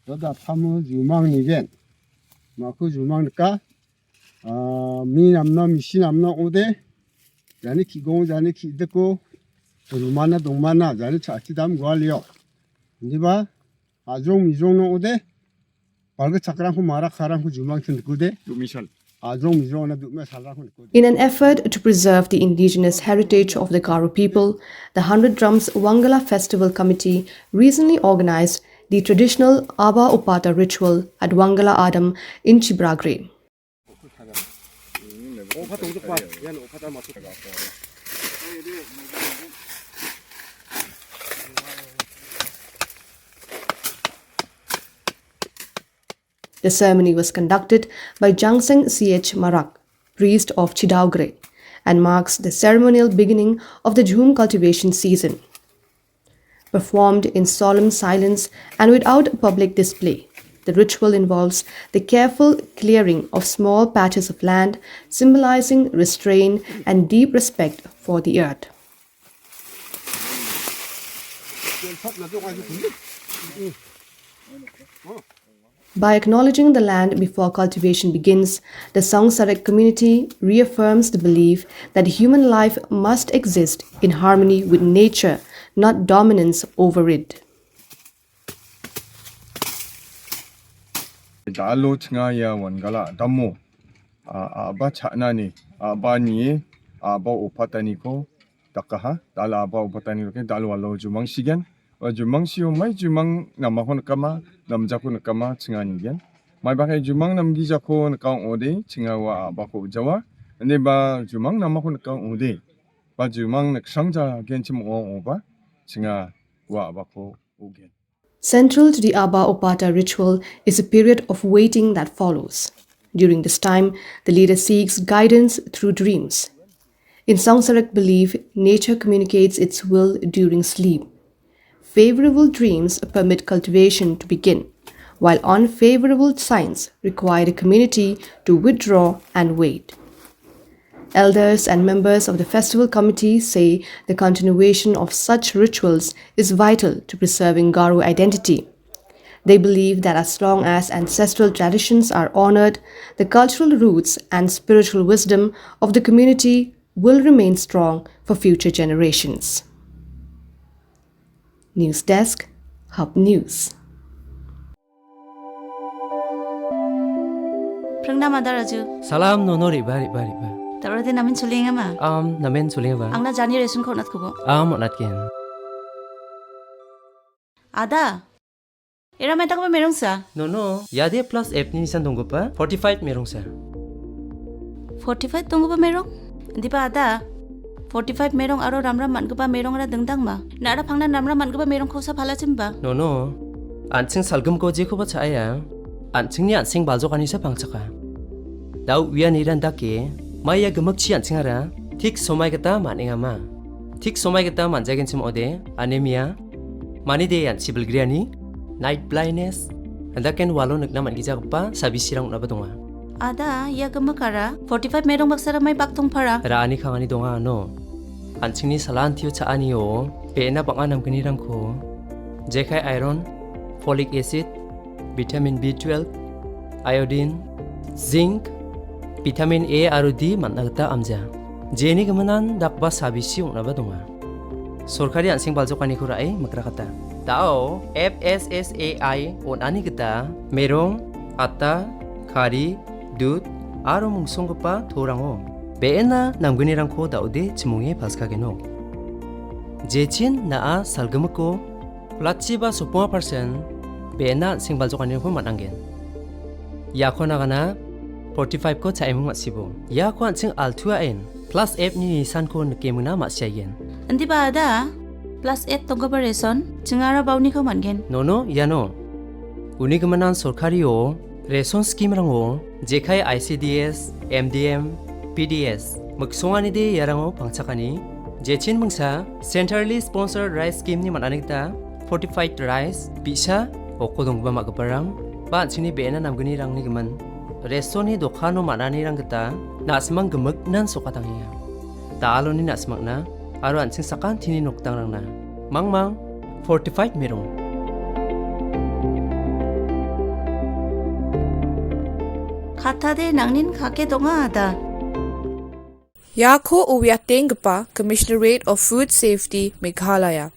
저다 파무 유망이겐 마크 유망니까 미남나 미시남나 오데 자니 기공 자니 기듣고 루마나 동마나 자니 차치담 gwalio 니바 아종 미종노 오데 발그 차크랑고 마락 사랑고 유망친 듣고데 루미샬 In an effort to preserve the indigenous heritage of the Garo people, the 100 Drums Wangala Festival Committee recently organized the traditional Opata ritual at Wangala Adam in Chibragre. The ceremony was conducted by Jangseng Ch Marak, priest of Chibragre, and marks the ceremonial beginning of the Jhum cultivation season. Performed in solemn silence and without public display, the ritual involves the careful clearing of small patches of land, symbolizing restraint and deep respect for the earth. By acknowledging the land before cultivation begins, the Songsarek community reaffirms the belief that human life must exist in harmony with nature, not dominance over it. Dalo tngaya Wangala damo aba chanani aba ni aba opatani ko takaha dala aba opatani ko dalo alo jumang sigan wa jumang siyo mai jumang namahon kama namjako nakama tsingani gen mai bakai jumang namgi jako nakang ode tsingawa aba ko jawa ane ba jumang namahon nakang ode ba jumang naksangja gen chimo oba tsinga wa aba ko ogen. Central to the Opata ritual is a period of waiting that follows. During this time, the leader seeks guidance through dreams. In Songsarek belief, nature communicates its will during sleep. Favorable dreams permit cultivation to begin, while unfavorable signs require the community to withdraw and wait. Elders and members of the festival committee say the continuation of such rituals is vital to preserving Garo identity. They believe that as long as ancestral traditions are honored, the cultural roots and spiritual wisdom of the community will remain strong for future generations. News Desk, Hub News. Salam nono riba. Tarode namin sulinga ma. Namen sulinga ba? Ang na jani resun ko nat kubo. Monat ken. Ada. Era meta ko merong sa. No. Yade plus F ni nisan tunggu pa. Fortified merong sa. Fortified tunggu pa merong? Hindi pa ada. Fortified merong aro ramram man ko pa merong ara dengdang ma. Na ara phangna ramram man ko pa merong ko sa phala chimba. No. Anching salgum ko je ko ba chaya. Anching ni anching baljo kanisa pangchaka. Dau wian iran dake. Maya gemak cian singara, tik somai kata manengama, tik somai kata manjagen sim ode, anemia, mani de yan Chibragre ni, night blindness, anda ken walo nakna man gija pa sabi sirang na badonga. Ada ya gemak ara, 45 merong baksara may baktong para. Raani khangani donga no, anchingni salan thiyo cha ani o, pena panganam kini rangko, jekai iron, folic acid, vitamin B12, iodine, zinc. Vitamin A aru D managta amja. Jeni kemanan dakba sabisi unaba donga. Sorkari ansing baljokani kurai makrakata. Tao FSSAI on ani kita merong ata kari dud aru mungsongpa thorango. Beena namguni rangko daude chimunge paskageno. Jechin naa salgamako platchiba 10% beena ansing baljokani ko manangen. Yakona kana 45 ko chaimung masibo. Ya ko anching altua en plus F ni nisan ko nakemuna masyayen. Hindi ba ada? Plus 8 tongga pa reson, chingara bauni ko mangen. No, yano. Uni kamanan sorkari o reson scheme rango jekai ICDS, MDM, PDS. Magsongani de yarango pangchakani. Jechin mungsa centrally sponsored rice scheme ni mananigta fortified rice bisa okodongba magaparang ba anchini beena namguni rangni gaman. Resoni dokano manani rang kita nasmang gemek nan sokatangiya. Taalo ni nasmak na aro ansing sakan tini noktang rang na. Mang Fortified merong. Khatade nangnin khake donga ada. Yako Uwiatengpa, Commissionerate of Food Safety, Meghalaya.